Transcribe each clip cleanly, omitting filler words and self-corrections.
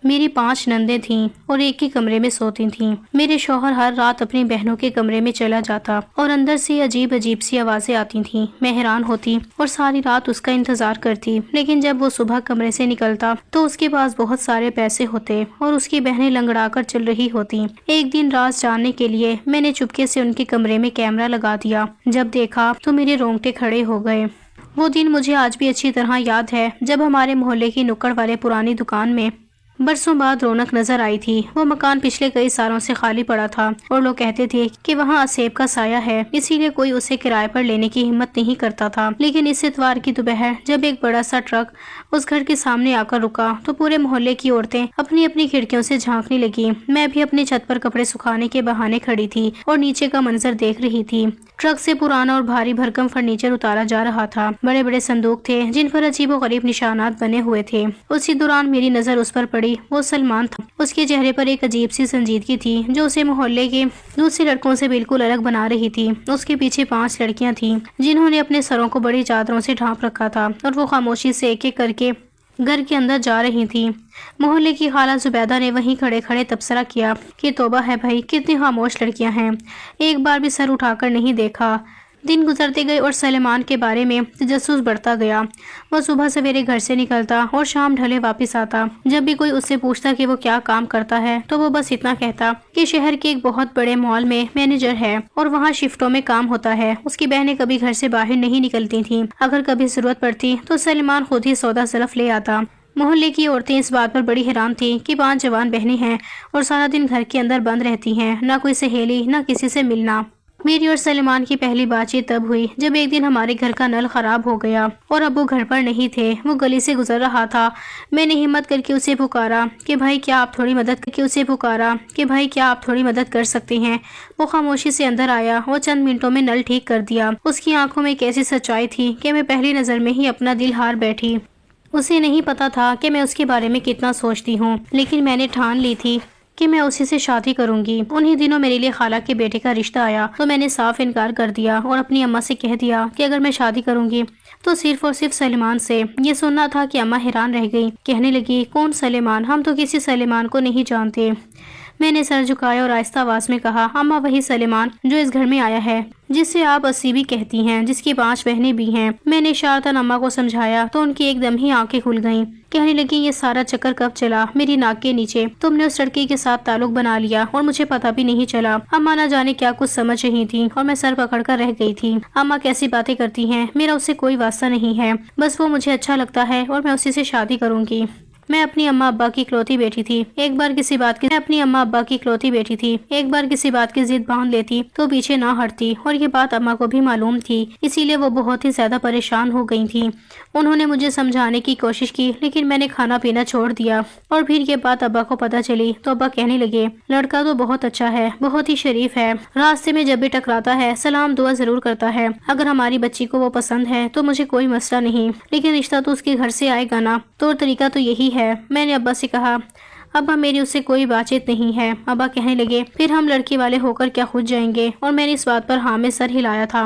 میری 5 نندیں تھیں اور ایک ہی کمرے میں سوتی تھیں۔ میرے شوہر ہر رات اپنی بہنوں کے کمرے میں چلا جاتا اور اندر سے عجیب عجیب سی آوازیں آتی تھیں۔ میں حیران ہوتی اور ساری رات اس کا انتظار کرتی، لیکن جب وہ صبح کمرے سے نکلتا تو اس کے پاس بہت سارے پیسے ہوتے اور اس کی بہنیں لنگڑا کر چل رہی ہوتی۔ ایک دن راز جاننے کے لیے میں نے چپکے سے ان کے کمرے میں کیمرہ لگا دیا۔ جب دیکھا تو میرے رونگٹے کھڑے ہو گئے۔ وہ دن مجھے آج بھی اچھی طرح یاد ہے جب ہمارے محلے کی نکڑ والے پرانی دکان میں برسوں بعد رونق نظر آئی تھی۔ وہ مکان پچھلے کئی سالوں سے خالی پڑا تھا اور لوگ کہتے تھے کہ وہاں اسیب کا سایہ ہے، اسی لیے کوئی اسے کرائے پر لینے کی ہمت نہیں کرتا تھا۔ لیکن اس اتوار کی دوپہر جب ایک بڑا سا ٹرک اس گھر کے سامنے آ کر رکا تو پورے محلے کی عورتیں اپنی اپنی کھڑکیوں سے جھانکنے لگی۔ میں بھی اپنی چھت پر کپڑے سکھانے کے بہانے کھڑی تھی اور نیچے کا منظر دیکھ رہی تھی۔ ٹرک سے پرانا اور بھاری بھرکم فرنیچر اتارا جا رہا تھا۔ بڑے بڑے صندوق تھے جن پر عجیب و غریب نشانات بنے ہوئے تھے۔ اسی دوران میری نظر اس پر پڑی۔ وہ سلمان تھا۔ اس کے چہرے پر ایک عجیب سی سنجیدگی تھی جو اسے محلے کے دوسرے لڑکوں سے بالکل الگ بنا رہی تھی۔ اس کے پیچھے 5 لڑکیاں تھیں جنہوں نے اپنے سروں کو بڑی چادروں سے ڈھانپ رکھا تھا اور وہ خاموشی سے ایک ایک کر کے گھر کے اندر جا رہی تھیں۔ محلے کی خالہ زبیدہ نے وہیں کھڑے کھڑے تبصرہ کیا کہ توبہ ہے بھائی، کتنی خاموش لڑکیاں ہیں، ایک بار بھی سر اٹھا کر نہیں دیکھا۔ دن گزرتے گئے اور سلیمان کے بارے میں تجسس بڑھتا گیا۔ وہ صبح سویرے گھر سے نکلتا اور شام ڈھلے واپس آتا۔ جب بھی کوئی اس سے پوچھتا کہ وہ کیا کام کرتا ہے تو وہ بس اتنا کہتا کہ شہر کے ایک بہت بڑے مال میں مینیجر ہے اور وہاں شفٹوں میں کام ہوتا ہے۔ اس کی بہنیں کبھی گھر سے باہر نہیں نکلتی تھیں۔ اگر کبھی ضرورت پڑتی تو سلیمان خود ہی سودا سلف لے آتا۔ محلے کی عورتیں اس بات پر بڑی حیران تھیں کہ 5 جوان بہنیں ہیں اور سارا دن گھر کے اندر بند رہتی ہیں، نہ کوئی سہیلی نہ کسی سے ملنا۔ میری اور سلیمان کی پہلی بات چیت تب ہوئی جب ایک دن ہمارے گھر کا نل خراب ہو گیا اور ابو گھر پر نہیں تھے۔ وہ گلی سے گزر رہا تھا۔ میں نے ہمت کر کے اسے پکارا کہ بھائی کیا آپ تھوڑی مدد کر سکتے ہیں۔ وہ خاموشی سے اندر آیا اور چند منٹوں میں نل ٹھیک کر دیا۔ اس کی آنکھوں میں ایک ایسی سچائی تھی کہ میں پہلی نظر میں ہی اپنا دل ہار بیٹھی۔ اسے نہیں پتا تھا کہ میں اس کے بارے میں کتنا سوچتی ہوں، لیکن میں نے ٹھان لی تھی کہ میں اسی سے شادی کروں گی۔ انہی دنوں میرے لیے خالہ کے بیٹے کا رشتہ آیا تو میں نے صاف انکار کر دیا اور اپنی اماں سے کہہ دیا کہ اگر میں شادی کروں گی تو صرف اور صرف سلیمان سے۔ یہ سننا تھا کہ اماں حیران رہ گئی، کہنے لگی کون سلیمان، ہم تو کسی سلیمان کو نہیں جانتے۔ میں نے سر جھکایا اور آہستہ آواز میں کہا اماں وہی سلیمان جو اس گھر میں آیا ہے، جسے آپ اسی بھی کہتی ہیں، جس کی 5 بہنیں بھی ہیں۔ میں نے اشارتاً اماں کو سمجھایا تو ان کی ایک دم ہی آنکھیں کھل گئیں۔ کہنے لگی یہ سارا چکر کب چلا میری ناک کے نیچے، تم نے اس لڑکی کے ساتھ تعلق بنا لیا اور مجھے پتا بھی نہیں چلا۔ اماں نہ جانے کیا کچھ سمجھ رہی تھی اور میں سر پکڑ کر رہ گئی تھی۔ اماں کیسی باتیں کرتی ہیں، میرا اس سے کوئی واسطہ نہیں ہے، بس وہ مجھے اچھا لگتا ہے اور میں اسی سے شادی کروں گی۔ میں اپنی اماں ابا کی اکلوتی بیٹی تھی، ایک بار کسی بات کی ضد باندھ لیتی تو پیچھے نہ ہٹتی، اور یہ بات اماں کو بھی معلوم تھی، اسی لیے وہ بہت ہی زیادہ پریشان ہو گئی تھی۔ انہوں نے مجھے سمجھانے کی کوشش کی لیکن میں نے کھانا پینا چھوڑ دیا، اور پھر یہ بات ابا کو پتہ چلی تو ابا کہنے لگے لڑکا تو بہت اچھا ہے، بہت ہی شریف ہے، راستے میں جب بھی ٹکراتا ہے سلام دعا ضرور کرتا ہے، اگر ہماری بچی کو وہ پسند ہے تو مجھے کوئی مسئلہ نہیں، لیکن رشتہ تو اس کے گھر سے آئے گا نا، طور طریقہ تو یہی ہے۔ میں نے ابا سے کہا ابا میری اس سے کوئی بات چیت نہیں ہے۔ ابا کہنے لگے پھر ہم لڑکی والے ہو کر کیا خود جائیں گے، اور میں نے اس بات پر ہاں میں سر ہلایا تھا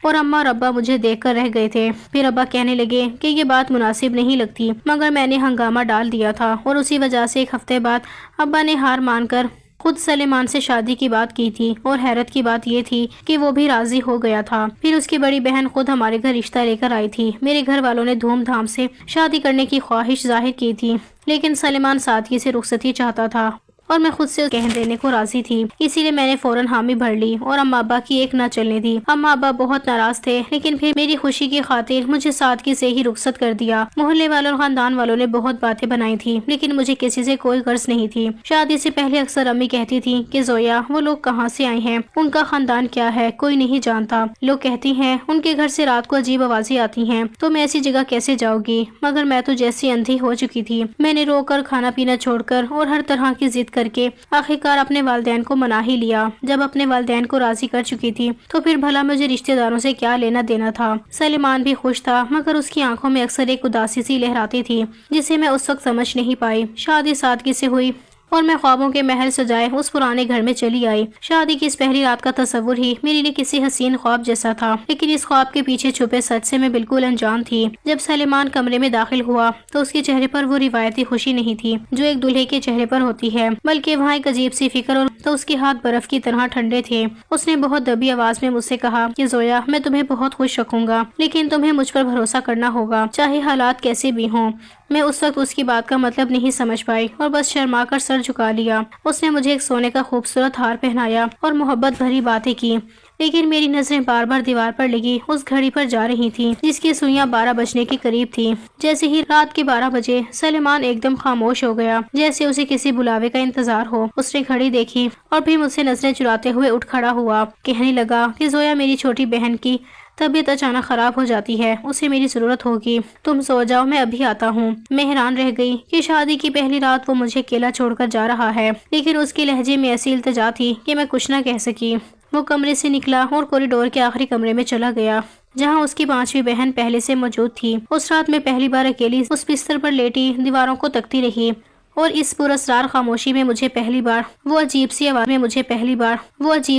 اور اماں اور ابا مجھے دیکھ کر رہ گئے تھے۔ پھر ابا کہنے لگے کہ یہ بات مناسب نہیں لگتی، مگر میں نے ہنگامہ ڈال دیا تھا اور اسی وجہ سے 1 ہفتے بعد ابا نے ہار مان کر خود سلیمان سے شادی کی بات کی تھی، اور حیرت کی بات یہ تھی کہ وہ بھی راضی ہو گیا تھا۔ پھر اس کی بڑی بہن خود ہمارے گھر رشتہ لے کر آئی تھی۔ میرے گھر والوں نے دھوم دھام سے شادی کرنے کی خواہش ظاہر کی تھی، لیکن سلیمان سادگی سے رخصتی چاہتا تھا اور میں خود سے کہہ دینے کو راضی تھی، اسی لیے میں نے فوراً حامی بھر لی اور اماں ابا کی ایک نہ چلنے دی۔ اماں ابا بہت ناراض تھے، لیکن پھر میری خوشی کی خاطر مجھے سادگی سے ہی رخصت کر دیا۔ محلے والوں اور خاندان والوں نے بہت باتیں بنائی تھی، لیکن مجھے کسی سے کوئی غرض نہیں تھی۔ شادی سے پہلے اکثر امی کہتی تھی کہ زویا وہ لوگ کہاں سے آئے ہیں، ان کا خاندان کیا ہے، کوئی نہیں جانتا۔ لوگ کہتی ہیں ان کے گھر سے رات کو عجیب آوازیں آتی ہیں، تو میں ایسی جگہ کیسے جاؤں گی، مگر میں تو جیسی اندھی ہو چکی تھی۔ میں نے رو کر کھانا پینا چھوڑ کر اور ہر طرح کی ضد کر کے آخرکار اپنے والدین کو منا ہی لیا۔ جب اپنے والدین کو راضی کر چکی تھی تو پھر بھلا مجھے رشتہ داروں سے کیا لینا دینا تھا۔ سلیمان بھی خوش تھا، مگر اس کی آنکھوں میں اکثر ایک اداسی سی لہراتی تھی جسے میں اس وقت سمجھ نہیں پائی۔ شادی سادگی سے ہوئی اور میں خوابوں کے محل سجائے اس پرانے گھر میں چلی آئی۔ شادی کی اس پہلی رات کا تصور ہی میرے لیے کسی حسین خواب جیسا تھا، لیکن اس خواب کے پیچھے چھپے سچ سے میں بالکل انجان تھی۔ جب سلیمان کمرے میں داخل ہوا تو اس کے چہرے پر وہ روایتی خوشی نہیں تھی جو ایک دلہے کے چہرے پر ہوتی ہے، بلکہ وہاں ایک عجیب سی فکر، اور تو اس کے ہاتھ برف کی طرح ٹھنڈے تھے۔ اس نے بہت دبی آواز میں مجھ سے کہا کہ زویا، میں تمہیں بہت خوش رکھوں گا، لیکن تمہیں مجھ پر بھروسہ کرنا ہوگا، چاہے حالات کیسے بھی ہوں۔ میں اس وقت اس کی بات کا مطلب نہیں سمجھ پائی اور بس شرما کر سر جھکا لیا۔ اس نے مجھے ایک سونے کا خوبصورت ہار پہنایا اور محبت بھری باتیں کی، لیکن میری نظریں بار بار دیوار پر لگی اس گھڑی پر جا رہی تھیں جس کی سوئیاں 12 بجنے کے قریب تھی۔ جیسے ہی رات کے 12 بجے سلیمان ایک دم خاموش ہو گیا، جیسے اسے کسی بلاوے کا انتظار ہو۔ اس نے گھڑی دیکھی اور پھر مجھ سے نظریں چراتے ہوئے اٹھ کھڑا ہوا، کہنے لگا کہ زویا، میری چھوٹی بہن کی طبیعت اچانک خراب ہو جاتی ہے، اسے میری ضرورت ہوگی، تم سو جاؤ، میں ابھی آتا ہوں۔ میں حیران رہ گئی کہ شادی کی پہلی رات وہ مجھے اکیلا چھوڑ کر جا رہا ہے، لیکن اس کے لہجے میں ایسی التجا تھی کہ میں کچھ نہ کہہ سکی۔ وہ کمرے سے نکلا اور کوریڈور کے آخری کمرے میں چلا گیا جہاں اس کی 5ویں بہن پہلے سے موجود تھی۔ اس رات میں پہلی بار اکیلی اس بستر پر لیٹی دیواروں کو تکتی رہی، اور اس پراسرار خاموشی میں مجھے پہلی بار وہ عجیب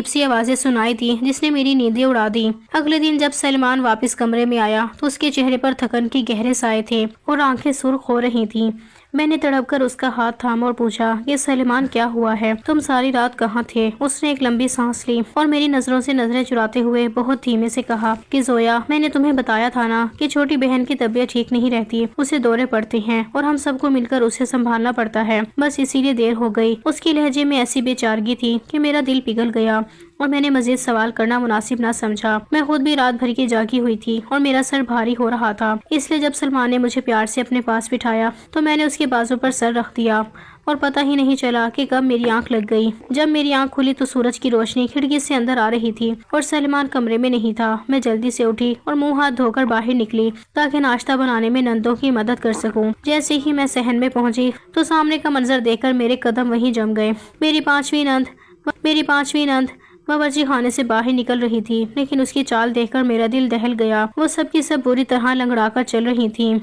سی آوازیں سنائی دی جس نے میری نیندیں اڑا دی۔ اگلے دن جب سلمان واپس کمرے میں آیا تو اس کے چہرے پر تھکن کے گہرے سائے تھے اور آنکھیں سرخ ہو رہی تھیں۔ میں نے تڑپ کر اس کا ہاتھ تھاما اور پوچھا کہ سلیمان، کیا ہوا ہے؟ تم ساری رات کہاں تھے؟ اس نے ایک لمبی سانس لی اور میری نظروں سے نظریں چراتے ہوئے بہت دھیمے سے کہا کہ زویا، میں نے تمہیں بتایا تھا نا کہ چھوٹی بہن کی طبیعت ٹھیک نہیں رہتی، اسے دورے پڑتے ہیں اور ہم سب کو مل کر اسے سنبھالنا پڑتا ہے، بس اسی لیے دیر ہو گئی۔ اس کے لہجے میں ایسی بے چارگی تھی کہ میرا دل پگھل گیا اور میں نے مزید سوال کرنا مناسب نہ سمجھا۔ میں خود بھی رات بھر کی جاگی ہوئی تھی اور میرا سر بھاری ہو رہا تھا، اس لیے جب سلمان نے مجھے پیار سے اپنے پاس بٹھایا تو میں نے اس کے بازو پر سر رکھ دیا اور پتہ ہی نہیں چلا کہ کب میری آنکھ لگ گئی۔ جب میری آنکھ کھلی تو سورج کی روشنی کھڑکی سے اندر آ رہی تھی اور سلمان کمرے میں نہیں تھا۔ میں جلدی سے اٹھی اور منہ ہاتھ دھو کر باہر نکلی تاکہ ناشتہ بنانے میں نندوں کی مدد کر سکوں۔ جیسے ہی میں صحن میں پہنچی تو سامنے کا منظر دیکھ کر میرے قدم وہیں جم گئے۔ میری پانچویں نند باورچی خانے سے باہر نکل رہی تھی، لیکن اس کی چال دیکھ کر میرا دل دہل گیا۔ وہ سب کی سب بری طرح لنگڑا کر چل رہی تھیں،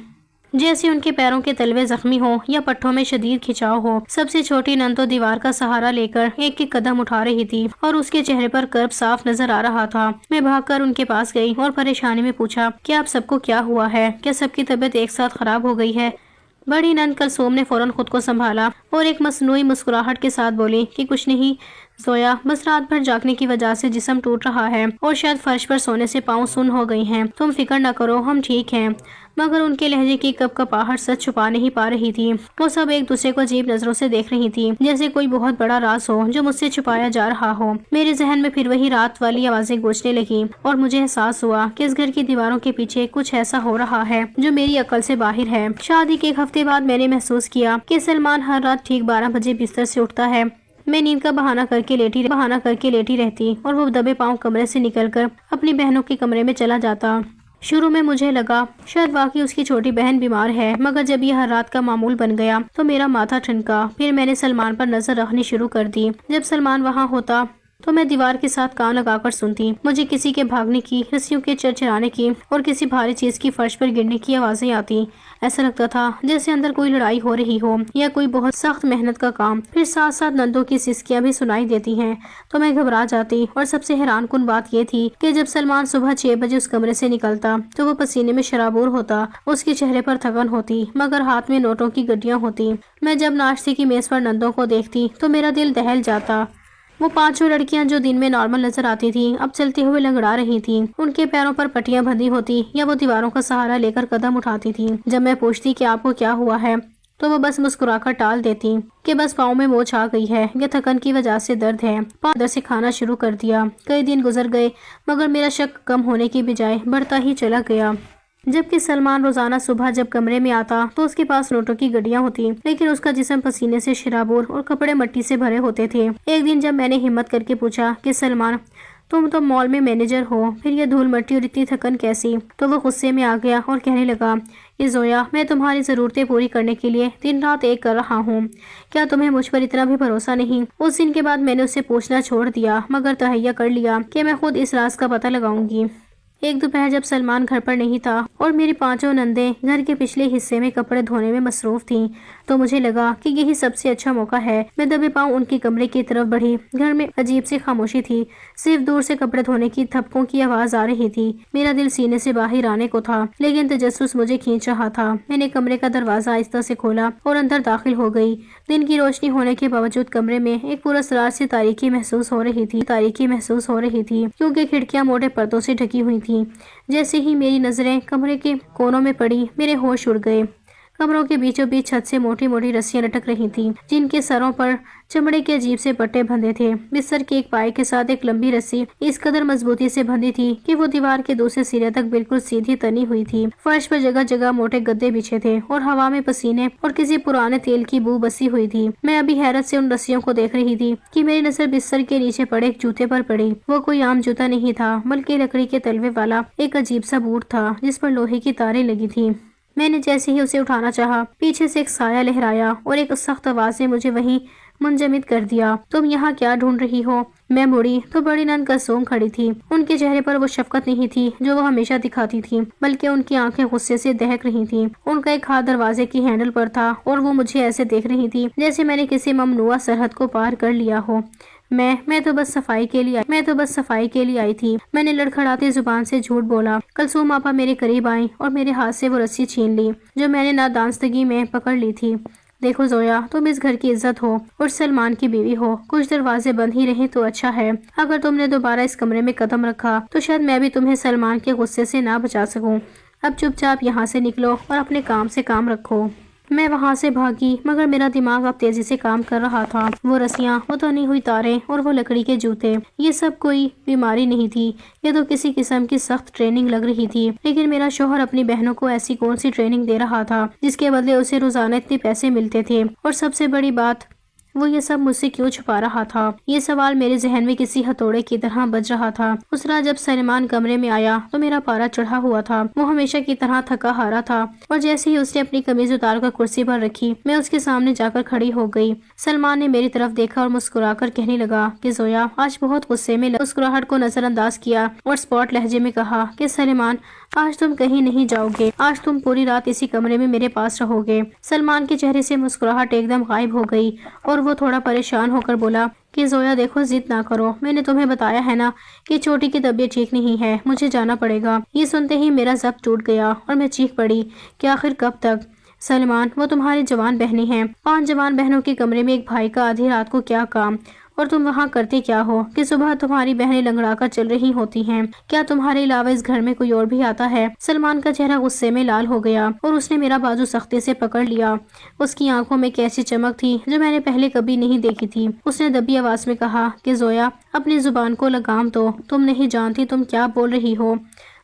جیسے ان کے پیروں کے تلوے زخمی ہو یا پٹھوں میں شدید کھچاؤ ہو۔ سب سے چھوٹی نند تو دیوار کا سہارا لے کر ایک ایک قدم اٹھا رہی تھی اور اس کے چہرے پر کرب صاف نظر آ رہا تھا۔ میں بھاگ کر ان کے پاس گئی اور پریشانی میں پوچھا کہ آپ سب کو کیا ہوا ہے؟ کیا سب کی طبیعت ایک ساتھ خراب ہو گئی ہے؟ بڑی نند کلثوم نے فوراً خود کو سنبھالا اور ایک مصنوعی مسکراہٹ کے ساتھ بولی کہ کچھ نہیں زویا، بس رات بھر جاگنے کی وجہ سے جسم ٹوٹ رہا ہے اور شاید فرش پر سونے سے پاؤں سن ہو گئی ہیں، تم فکر نہ کرو، ہم ٹھیک ہیں۔ مگر ان کے لہجے کی کپ کپاہٹ سچ چھپا نہیں پا رہی تھی۔ وہ سب ایک دوسرے کو عجیب نظروں سے دیکھ رہی تھی، جیسے کوئی بہت بڑا راز ہو جو مجھ سے چھپایا جا رہا ہو۔ میرے ذہن میں پھر وہی رات والی آوازیں گونجنے لگیں اور مجھے احساس ہوا کہ اس گھر کی دیواروں کے پیچھے کچھ ایسا ہو رہا ہے جو میری عقل سے باہر ہے۔ شادی کے ایک ہفتے بعد میں نے محسوس کیا کہ سلمان ہر رات ٹھیک 12 بجے بستر سے اٹھتا ہے۔ میں نیند کا بہانہ کر کے لیٹی رہتی اور وہ دبے پاؤں کمرے سے نکل کر اپنی بہنوں کے کمرے میں چلا جاتا۔ شروع میں مجھے لگا شاید واقعی اس کی چھوٹی بہن بیمار ہے، مگر جب یہ ہر رات کا معمول بن گیا تو میرا ماتھا ٹھنکا۔ پھر میں نے سلمان پر نظر رکھنی شروع کر دی۔ جب سلمان وہاں ہوتا تو میں دیوار کے ساتھ کان لگا کر سنتی۔ مجھے کسی کے بھاگنے کی، رسیوں کے چرچرانے کی اور کسی بھاری چیز کی فرش پر گرنے کی آوازیں آتی۔ ایسا لگتا تھا جیسے اندر کوئی لڑائی ہو رہی ہو یا کوئی بہت سخت محنت کا کام۔ پھر ساتھ ساتھ نندوں کی سسکیاں بھی سنائی دیتی ہیں تو میں گھبرا جاتی، اور سب سے حیران کن بات یہ تھی کہ جب سلمان صبح 6 بجے اس کمرے سے نکلتا تو وہ پسینے میں شرابور ہوتا، اس کے چہرے پر تھکن ہوتی مگر ہاتھ میں نوٹوں کی گڈیاں ہوتی۔ میں جب ناشتے کی میز پر نندوں کو دیکھتی تو میرا دل دہل جاتا۔ وہ 5 لڑکیاں جو دن میں نارمل نظر آتی تھیں اب چلتے ہوئے لنگڑا رہی تھیں، ان کے پیروں پر پٹیاں بندھی ہوتی یا وہ دیواروں کا سہارا لے کر قدم اٹھاتی تھیں۔ جب میں پوچھتی کہ آپ کو کیا ہوا ہے تو وہ بس مسکرا کر ٹال دیتی کہ بس پاؤں میں موچ آ گئی ہے یا تھکن کی وجہ سے درد ہے۔ پاؤں سے کھانا شروع کر دیا۔ کئی دن گزر گئے مگر میرا شک کم ہونے کی بجائے بڑھتا ہی چلا گیا۔ جبکہ سلمان روزانہ صبح جب کمرے میں آتا تو اس کے پاس نوٹوں کی گڈیاں ہوتی، لیکن اس کا جسم پسینے سے شرابور اور کپڑے مٹی سے بھرے ہوتے تھے۔ ایک دن جب میں نے ہمت کر کے پوچھا کہ سلمان، تم تو مال میں مینیجر ہو، پھر یہ دھول مٹی اور اتنی تھکن کیسی؟ تو وہ غصے میں آ گیا اور کہنے لگا کہ زویا، میں تمہاری ضرورتیں پوری کرنے کے لیے دن رات ایک کر رہا ہوں، کیا تمہیں مجھ پر اتنا بھی بھروسہ نہیں؟ اس دن کے بعد میں نے اسے پوچھنا چھوڑ دیا مگر تہیہ کر لیا کہ میں خود اس راز کا پتہ لگاؤں گی۔ ایک دوپہر جب سلمان گھر پر نہیں تھا اور میری 5 نندیں گھر کے پچھلے حصے میں کپڑے دھونے میں مصروف تھیں تو مجھے لگا کہ یہی سب سے اچھا موقع ہے۔ میں دبے پاؤں ان کے کمرے کی طرف بڑھی۔ گھر میں عجیب سی خاموشی تھی، صرف دور سے کپڑے دھونے کی تھپکوں کی آواز آ رہی تھی۔ میرا دل سینے سے باہر آنے کو تھا، لیکن تجسس مجھے کھینچ رہا تھا۔ میں نے کمرے کا دروازہ آہستہ سے کھولا اور اندر داخل ہو گئی۔ دن کی روشنی ہونے کے باوجود کمرے میں ایک پراسرار سی تاریکی محسوس ہو رہی تھی کیونکہ کھڑکیاں موٹے پردوں سے ڈھکی ہوئی تھیں۔ جیسے ہی میری نظریں کمرے کے کونوں میں پڑی، میرے ہوش اڑ گئے۔ کمروں کے بیچوں بیچ چھت سے موٹی موٹی رسیاں لٹک رہی تھیں، جن کے سروں پر چمڑے کے عجیب سے پٹے بندھے تھے۔ بستر کے ایک پائے کے ساتھ ایک لمبی رسی اس قدر مضبوطی سے بندھی تھی کہ وہ دیوار کے دوسرے سرے تک بالکل سیدھی تنی ہوئی تھی۔ فرش پر جگہ جگہ موٹے گدے بچھے تھے اور ہوا میں پسینے اور کسی پرانے تیل کی بو بسی ہوئی تھی۔ میں ابھی حیرت سے ان رسیوں کو دیکھ رہی تھی کہ میری نظر بستر کے نیچے پڑے ایک جوتے پر پڑی۔ وہ کوئی عام جوتا نہیں تھا، بلکہ لکڑی کے تلوے والا ایک عجیب سا بوٹ تھا جس پر لوہے کی تاریں لگی تھیں۔ میں نے جیسے ہی اسے اٹھانا چاہا، پیچھے سے ایک سایہ لہرایا اور ایک سخت آواز نے مجھے وہیں منجمد کر دیا۔ تم یہاں کیا ڈھونڈ رہی ہو؟ میں مڑی تو بڑی نند کلثوم کھڑی تھی۔ ان کے چہرے پر وہ شفقت نہیں تھی جو وہ ہمیشہ دکھاتی تھی، بلکہ ان کی آنکھیں غصے سے دہک رہی تھیں۔ ان کا ایک ہاتھ دروازے کی ہینڈل پر تھا اور وہ مجھے ایسے دیکھ رہی تھی جیسے میں نے کسی ممنوعہ سرحد کو پار کر لیا ہو۔ میں تو بس صفائی کے لیے آئی تھی۔ میں نے لڑکھڑاتی زبان سے جھوٹ بولا۔ کلثوم آپا میرے قریب آئیں اور میرے ہاتھ سے وہ رسی چھین لی جو میں نے نادانستگی میں پکڑ لی تھی۔ دیکھو زویا، تم اس گھر کی عزت ہو اور سلمان کی بیوی ہو، کچھ دروازے بند ہی رہیں تو اچھا ہے۔ اگر تم نے دوبارہ اس کمرے میں قدم رکھا تو شاید میں بھی تمہیں سلمان کے غصے سے نہ بچا سکوں۔ اب چپ چاپ یہاں سے نکلو اور اپنے کام سے کام رکھو۔ میں وہاں سے بھاگی، مگر میرا دماغ اب تیزی سے کام کر رہا تھا۔ وہ رسیاں، وہ تنی ہوئی تاریں اور وہ لکڑی کے جوتے، یہ سب کوئی بیماری نہیں تھی، یہ تو کسی قسم کی سخت ٹریننگ لگ رہی تھی۔ لیکن میرا شوہر اپنی بہنوں کو ایسی کون سی ٹریننگ دے رہا تھا جس کے بدلے اسے روزانہ اتنے پیسے ملتے تھے؟ اور سب سے بڑی بات، وہ یہ سب مجھ سے کیوں چھپا رہا تھا؟ یہ سوال میرے ذہن میں کسی ہتھوڑے کی طرح بج رہا تھا۔ اس رات جب سلیمان کمرے میں آیا تو میرا پارا چڑھا ہوا تھا۔ وہ ہمیشہ کی طرح تھکا ہارا تھا اور جیسے ہی اس نے اپنی قمیض اتار کر کرسی پر رکھی، میں اس کے سامنے جا کر کھڑی ہو گئی۔ سلمان نے میری طرف دیکھا اور مسکرا کر کہنے لگا کہ زویا آج بہت غصے میں مسکراہٹ کو نظر انداز کیا اور اسپاٹ لہجے میں کہا کہ سلیمان آج تم کہیں نہیں جاؤ گے، آج تم پوری رات اسی کمرے میں میرے پاس رہو گے۔ سلمان کے چہرے سے مسکراہٹ ایک دم غائب ہو گئی اور وہ تھوڑا پریشان ہو کر بولا کہ زویا دیکھو، ضد نہ کرو، میں نے تمہیں بتایا ہے نا کہ چھوٹی کی طبیعت ٹھیک نہیں ہے، مجھے جانا پڑے گا۔ یہ سنتے ہی میرا ضبط ٹوٹ گیا اور میں چیخ پڑی کہ آخر کب تک؟ سلمان، وہ تمہاری جوان بہنیں ہیں، 5 جوان بہنوں کے کمرے میں ایک بھائی کا آدھی رات کو کیا کام؟ اور تم وہاں کرتے کیا ہو کہ صبح تمہاری بہنیں لنگڑا کر چل رہی ہوتی ہیں؟ کیا تمہارے علاوہ اس گھر میں کوئی اور بھی آتا ہے؟ سلمان کا چہرہ غصے میں لال ہو گیا اور اس نے میرا بازو سختی سے پکڑ لیا۔ اس کی آنکھوں میں ایک ایسی چمک تھی جو میں نے پہلے کبھی نہیں دیکھی تھی۔ اس نے دبی آواز میں کہا کہ زویا اپنی زبان کو لگام دو، تم نہیں جانتی تم کیا بول رہی ہو۔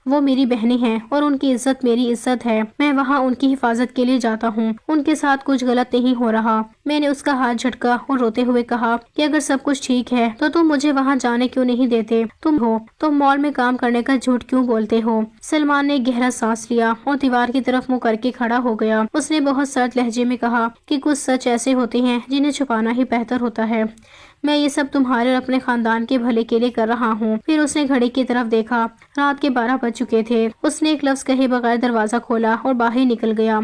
وہ میری بہنیں ہیں اور ان کی عزت میری عزت ہے۔ میں وہاں ان کی حفاظت کے لیے جاتا ہوں، ان کے ساتھ کچھ غلط نہیں ہو رہا۔ میں نے اس کا ہاتھ جھٹکا اور روتے ہوئے کہا کہ اگر سب کچھ ٹھیک ہے تو تم مجھے وہاں جانے کیوں نہیں دیتے؟ تم مال میں کام کرنے کا جھوٹ کیوں بولتے ہو؟ سلمان نے گہرا سانس لیا اور دیوار کی طرف منہ کر کے کھڑا ہو گیا۔ اس نے بہت سرد لہجے میں کہا کہ کچھ سچ ایسے ہوتے ہیں جنہیں چھپانا ہی بہتر ہوتا ہے۔ میں یہ سب تمہارے اور اپنے خاندان کے بھلے کے لیے کر رہا ہوں۔ پھر اس نے گھڑی کی طرف دیکھا، رات کے 12 بج چکے تھے۔ اس نے ایک لفظ کہے بغیر دروازہ کھولا اور باہر نکل گیا،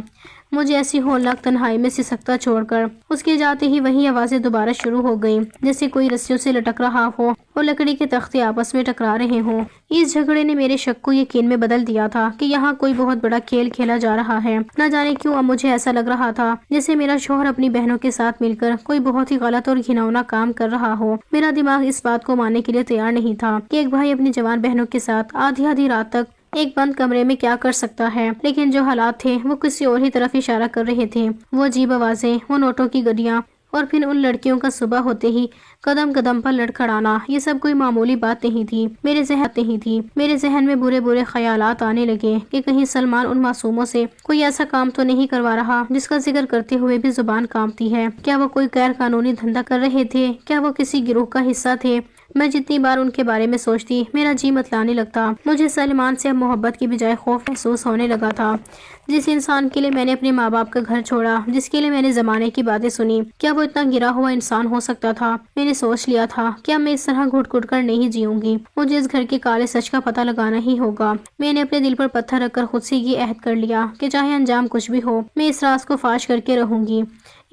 مجھے ایسی ہولناک تنہائی میں سسکتا چھوڑ کر۔ اس کے جاتے ہی وہی آوازیں دوبارہ شروع ہو گئیں، جیسے کوئی رسیوں سے لٹک رہا ہو اور لکڑی کے تختے آپس میں ٹکرا رہے ہوں۔ اس جھگڑے نے میرے شک کو یقین میں بدل دیا تھا کہ یہاں کوئی بہت بڑا کھیل کھیلا جا رہا ہے۔ نہ جانے کیوں اب مجھے ایسا لگ رہا تھا جیسے میرا شوہر اپنی بہنوں کے ساتھ مل کر کوئی بہت ہی غلط اور گھناؤنا کام کر رہا ہو۔ میرا دماغ اس بات کو ماننے کے لیے تیار نہیں تھا کہ ایک بھائی اپنی جوان بہنوں کے ساتھ آدھی رات تک ایک بند کمرے میں کیا کر سکتا ہے، لیکن جو حالات تھے وہ کسی اور ہی طرف اشارہ کر رہے تھے۔ وہ عجیب آوازیں، وہ نوٹوں کی گڈیاں اور پھر ان لڑکیوں کا صبح ہوتے ہی قدم قدم پر لڑکھڑانا، یہ سب کوئی معمولی بات نہیں تھی۔ میرے ذہن میں برے برے خیالات آنے لگے کہ کہیں سلمان ان معصوموں سے کوئی ایسا کام تو نہیں کروا رہا جس کا ذکر کرتے ہوئے بھی زبان کانپتی ہے۔ کیا وہ کوئی غیر قانونی دھندا کر رہے تھے؟ کیا وہ کسی گروہ کا حصہ تھے؟ میں جتنی بار ان کے بارے میں سوچتی میرا جی متلانے لگتا۔ مجھے سلمان سے اب محبت کی بجائے خوف محسوس ہونے لگا تھا۔ جس انسان کے لیے میں نے اپنے ماں باپ کا گھر چھوڑا، جس کے لیے میں نے زمانے کی باتیں سنی، کیا وہ اتنا گرا ہوا انسان ہو سکتا تھا؟ میں نے سوچ لیا تھا کہ اب میں اس طرح گھٹ گھٹ کر نہیں جیوں گی، مجھے اس گھر کے کالے سچ کا پتہ لگانا ہی ہوگا۔ میں نے اپنے دل پر پتھر رکھ کر خود سے یہ عہد کر لیا کہ چاہے انجام کچھ بھی ہو، میں اس راز کو فاش کر کے رہوں گی۔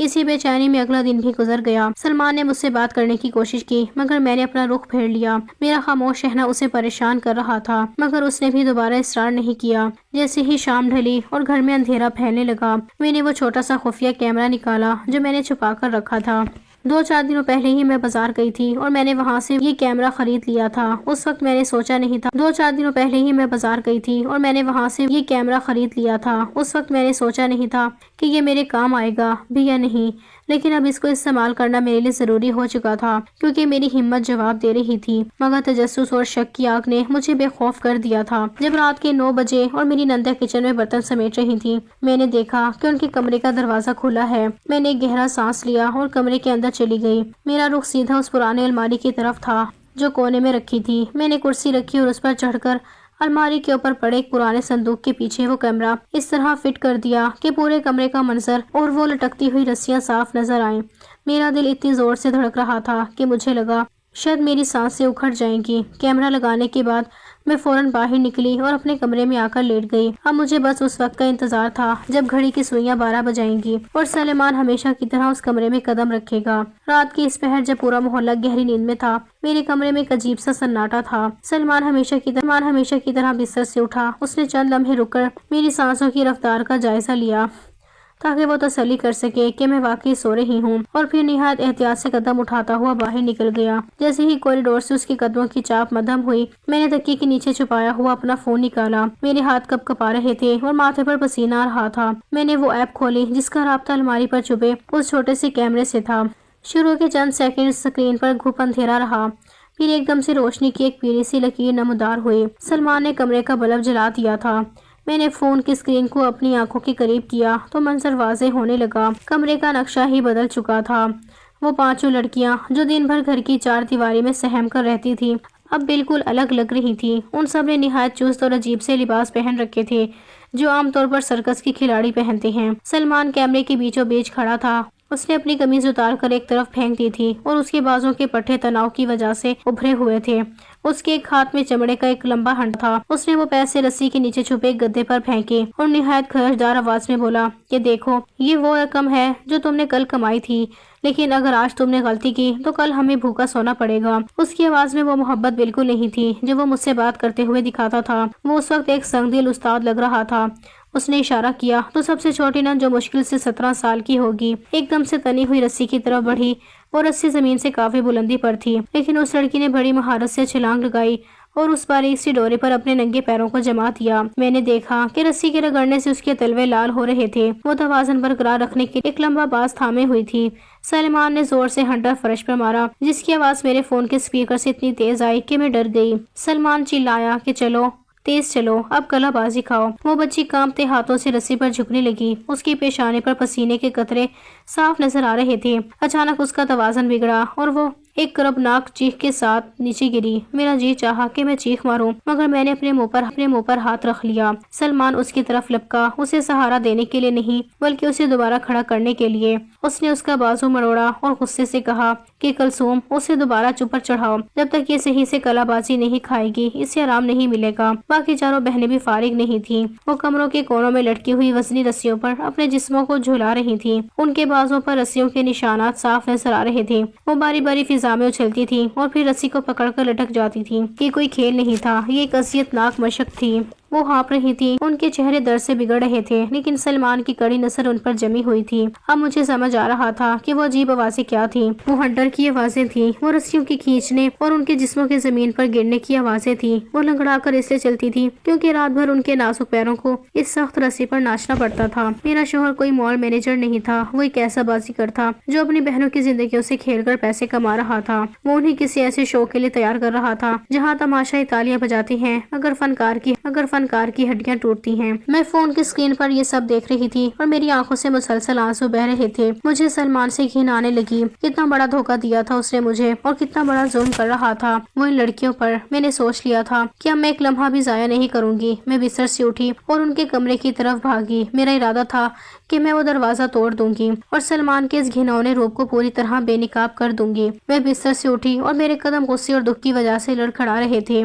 اسی بے چینی میں اگلا دن بھی گزر گیا۔ سلمان نے مجھ سے بات کرنے کی کوشش کی مگر میں نے اپنا رخ پھیر لیا۔ میرا خاموش رہنا اسے پریشان کر رہا تھا مگر اس نے بھی دوبارہ اصرار نہیں کیا۔ جیسے ہی شام ڈھلی اور گھر میں اندھیرا پھیلنے لگا، میں نے وہ چھوٹا سا خفیہ کیمرہ نکالا جو میں نے چھپا کر رکھا تھا۔ 2-4 دنوں پہلے ہی میں بازار گئی تھی اور میں نے وہاں سے یہ کیمرہ خرید لیا تھا۔ اس وقت میں نے سوچا نہیں تھا 2-4 دنوں پہلے ہی میں بازار گئی تھی اور میں نے وہاں سے یہ کیمرہ خرید لیا تھا۔ اس وقت میں نے سوچا نہیں تھا کہ یہ میرے کام آئے گا بھی یا نہیں، لیکن اب اس کو استعمال کرنا میرے لیے ضروری ہو چکا تھا کیونکہ میری ہمت جواب دے رہی تھی مگر تجسس اور شک کی آگ نے مجھے بے خوف کر دیا تھا۔ جب رات کے 9 بجے اور میری نندا کچن میں برتن سمیٹ رہی تھی، میں نے دیکھا کہ ان کے کمرے کا دروازہ کھلا ہے۔ میں نے گہرا سانس لیا اور کمرے کے اندر چلی گئی۔ میرا رخ سیدھا اس پرانے الماری کی طرف تھا جو کونے میں رکھی تھی۔ میں نے کرسی رکھی اور اس پر چڑھ کر الماری کے اوپر پڑے ایک پرانے صندوق کے پیچھے وہ کیمرہ اس طرح فٹ کر دیا کہ پورے کمرے کا منظر اور وہ لٹکتی ہوئی رسیاں صاف نظر آئیں۔ میرا دل اتنی زور سے دھڑک رہا تھا کہ مجھے لگا شاید میری سانسیں اکھڑ جائیں گی۔ کیمرہ لگانے کے بعد میں فوراً باہر نکلی اور اپنے کمرے میں آ کر لیٹ گئی۔ اب مجھے بس اس وقت کا انتظار تھا جب گھڑی کی سوئیاں 12 بجائیں گی اور سلیمان ہمیشہ کی طرح اس کمرے میں قدم رکھے گا۔ رات کی اس پہر جب پورا محلہ گہری نیند میں تھا، میرے کمرے میں ایک عجیب سا سناٹا تھا۔ سلمان ہمیشہ کی طرح بستر سے اٹھا۔ اس نے چند لمحے رک کر میری سانسوں کی رفتار کا جائزہ لیا تاکہ وہ تسلی کر سکے کہ میں واقعی سو رہی ہوں، اور پھر نہایت احتیاط سے قدم اٹھاتا ہوا باہر نکل گیا۔ جیسے ہی کوریڈور سے اس کے قدموں کی چاپ مدھم ہوئی، میں نے تکیے کے نیچے چھپایا ہوا اپنا فون نکالا۔ میرے ہاتھ کپ کپا رہے تھے اور ماتھے پر پسینہ آ رہا تھا۔ میں نے وہ ایپ کھولی جس کا رابطہ الماری پر چھپے اس چھوٹے سے کیمرے سے تھا۔ شروع کے چند سیکنڈ سکرین پر گھپ اندھیرا رہا، پھر ایک دم سے روشنی کی ایک پیلی سی لکیر نمودار ہوئی۔ سلمان نے کمرے کا بلب جلا دیا تھا۔ میں نے فون کی اسکرین کو اپنی آنکھوں کے قریب کیا تو منظر واضح ہونے لگا۔ کمرے کا نقشہ ہی بدل چکا تھا۔ وہ 5 لڑکیاں جو دن بھر گھر کی 4 دیواری میں سہم کر رہتی تھی اب بالکل الگ لگ رہی تھی۔ ان سب نے نہایت چست اور عجیب سے لباس پہن رکھے تھے جو عام طور پر سرکس کے کھلاڑی پہنتے ہیں۔ سلمان کیمرے کے بیچوں بیچ کھڑا تھا۔ اس نے اپنی قمیض اتار کر ایک طرف پھینک دی تھی اور اس کے بازوں کے پٹھے تناؤ کی وجہ سے ابھرے ہوئے تھے۔ اس کے ایک ہاتھ میں چمڑے کا ایک لمبا ہنڈ تھا۔ اس نے وہ پیسے رسی کے نیچے چھپے ایک گدے پر پھینکے اور نہایت خراشدار آواز میں بولا کہ دیکھو، یہ وہ رقم ہے جو تم نے کل کمائی تھی، لیکن اگر آج تم نے غلطی کی تو کل ہمیں بھوکا سونا پڑے گا۔ اس کی آواز میں وہ محبت بالکل نہیں تھی جو وہ مجھ سے بات کرتے ہوئے دکھاتا تھا۔ وہ اس وقت ایک سنگ دل استاد لگ رہا تھا۔ اس نے اشارہ کیا تو سب سے چھوٹی نن جو مشکل سے 17 سال کی ہوگی ایک دم سے تنی ہوئی رسی کی طرف بڑھی اور رسی زمین سے کافی بلندی پر تھی، لیکن اس لڑکی نے بڑی مہارت سے چھلانگ لگائی اور اس باریک سی ڈورے پر اپنے ننگے پیروں کو جما دیا۔ میں نے دیکھا کہ رسی کے رگڑنے سے اس کے تلوے لال ہو رہے تھے۔ وہ توازن برقرار رکھنے کے ایک لمبا باز تھامے ہوئی تھی۔ سلمان نے زور سے ہنٹر فرش پر مارا جس کی آواز میرے فون کے اسپیکر سے اتنی تیز آئی کہ میں ڈر گئی۔ سلمان چلایا کہ چلو تیز چلو، اب کلا بازی کھاؤ۔ وہ بچی کانپتے ہاتھوں سے رسی پر جھکنے لگی۔ اس کی پیشانے پر پسینے کے قطرے صاف نظر آ رہے تھے۔ اچانک اس کا توازن بگڑا اور وہ ایک کربناک چیخ کے ساتھ نیچے گری۔ میرا جی چاہا کہ میں چیخ ماروں مگر میں نے اپنے منہ پر ہاتھ رکھ لیا۔ سلمان اس کی طرف لپکا، اسے سہارا دینے کے لیے نہیں بلکہ اسے دوبارہ کھڑا کرنے کے لیے۔ اس نے اس کا بازو مروڑا اور غصے سے کہا کہ کلثوم، اسے دوبارہ چوپ پر چڑھاؤ۔ جب تک یہ صحیح سے کلا بازی نہیں کھائے گی اسے آرام نہیں ملے گا۔ باقی چاروں بہنیں بھی فارغ نہیں تھیں۔ وہ کمروں کے کونوں میں لٹکی ہوئی وزنی رسیوں پر اپنے جسموں کو جھلا رہی تھیں۔ ان کے بازوں پر رسیوں کے نشانات صاف نظر آ رہے تھے۔ وہ باری باری فضا میں اچھلتی تھی اور پھر رسی کو پکڑ کر لٹک جاتی تھی۔ یہ کوئی کھیل نہیں تھا، یہ ایک اذیت ناک مشق تھی۔ وہ ہانپ رہی تھی، ان کے چہرے درد سے بگڑ رہے تھے، لیکن سلمان کی کڑی نظر ان پر جمی ہوئی تھی۔ اب مجھے سمجھ آ رہا تھا کہ وہ عجیب آوازیں کیا تھیں۔ وہ ہنٹر کی آوازیں تھیں، وہ رسیوں کی کھینچنے اور ان کے جسموں کے زمین پر گرنے کی آوازیں تھیں۔ وہ لنگڑا کر اس لیے چلتی تھی کیونکہ رات بھر ان کے نازک پیروں کو اس سخت رسی پر ناچنا پڑتا تھا۔ میرا شوہر کوئی مال مینیجر نہیں تھا، وہ ایک ایسا بازیگر تھا جو اپنی بہنوں کی زندگیوں سے کھیل کر پیسے کما رہا تھا۔ وہ انہیں کسی ایسے شو کے لیے تیار کر رہا تھا جہاں تماشائی تالیاں بجاتی ہیں مگر فنکار کی ہڈیاں ٹوٹتی ہیں۔ میں فون کی اسکرین پر یہ سب دیکھ رہی تھی اور میری آنکھوں سے مسلسل آنسو بہ رہے تھے۔ مجھے سلمان سے گھن آنے لگی۔ کتنا بڑا دھوکہ دیا تھا اس نے مجھے اور کتنا بڑا ظلم کر رہا تھا وہ ان لڑکیوں پر۔ میں نے سوچ لیا تھا کہ اب میں ایک لمحہ بھی ضائع نہیں کروں گی۔ میں بستر سے اٹھی اور ان کے کمرے کی طرف بھاگی۔ میرا ارادہ تھا کہ میں وہ دروازہ توڑ دوں گی اور سلمان کے اس گھنونے روپ کو پوری طرح بے نقاب کر دوں گی۔ میں بستر سے اٹھی اور میرے قدم غصے اور دکھ کی وجہ سے لڑکھڑا رہے تھے۔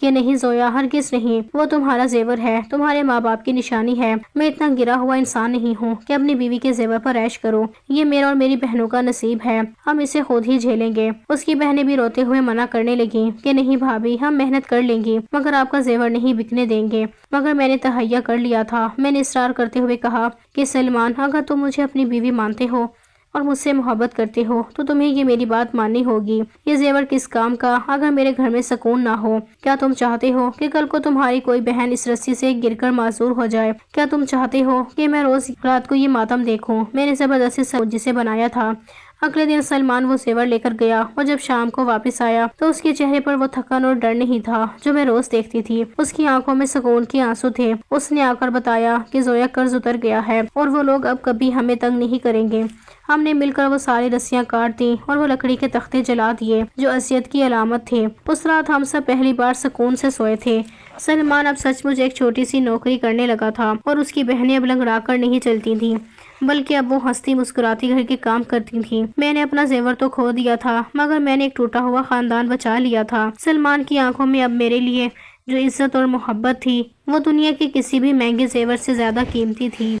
کہ نہیں زویا، ہرگز نہیں، وہ تمہارا زیور ہے، تمہارے ماں باپ کی نشانی ہے۔ میں اتنا گرا ہوا انسان نہیں ہوں کہ اپنی بیوی کے زیور پر عیش کروں، یہ میرا اور میری بہنوں کا نصیب ہے، ہم اسے خود ہی جھیلیں گے۔ اس کی بہنیں بھی روتے ہوئے منع کرنے لگیں کہ نہیں بھابھی، ہم محنت کر لیں گی مگر آپ کا زیور نہیں بکنے دیں گے۔ مگر میں نے تہیا کر لیا تھا، میں نے اصرار کرتے ہوئے کہا کہ سلمان، اگر تم مجھے اپنی بیوی مانتے ہو اور مجھ سے محبت کرتے ہو تو تمہیں یہ میری بات ماننی ہوگی۔ یہ زیور کس کام کا اگر میرے گھر میں سکون نہ ہو؟ کیا تم چاہتے ہو کہ کل کو تمہاری کوئی بہن اس رسی سے گر کر معذور ہو جائے؟ کیا تم چاہتے ہو کہ میں روز رات کو یہ ماتم دیکھوں؟ میں نے زبردستی جسے بنایا تھا۔ اگلے دن سلمان وہ زیور لے کر گیا اور جب شام کو واپس آیا تو اس کے چہرے پر وہ تھکن اور ڈر نہیں تھا جو میں روز دیکھتی تھی، اس کی آنکھوں میں سکون کے آنسو تھے۔ اس نے آ کر بتایا کہ زویا قرض اتر گیا ہے اور وہ لوگ اب کبھی ہمیں تنگ نہیں کریں گے۔ ہم نے مل کر وہ ساری رسیاں کاٹ دی اور وہ لکڑی کے تختے جلا دیے جو اذیت کی علامت تھے۔ اس رات ہم سب پہلی بار سکون سے سوئے تھے۔ سلمان اب سچ مچ ایک چھوٹی سی نوکری کرنے لگا تھا اور اس کی بہنیں اب لنگڑا کر نہیں چلتی تھیں بلکہ اب وہ ہنستی مسکراتی گھر کے کام کرتی تھیں۔ میں نے اپنا زیور تو کھو دیا تھا مگر میں نے ایک ٹوٹا ہوا خاندان بچا لیا تھا۔ سلمان کی آنکھوں میں اب میرے لیے جو عزت اور محبت تھی وہ دنیا کے کسی بھی مہنگے زیور سے زیادہ قیمتی تھی۔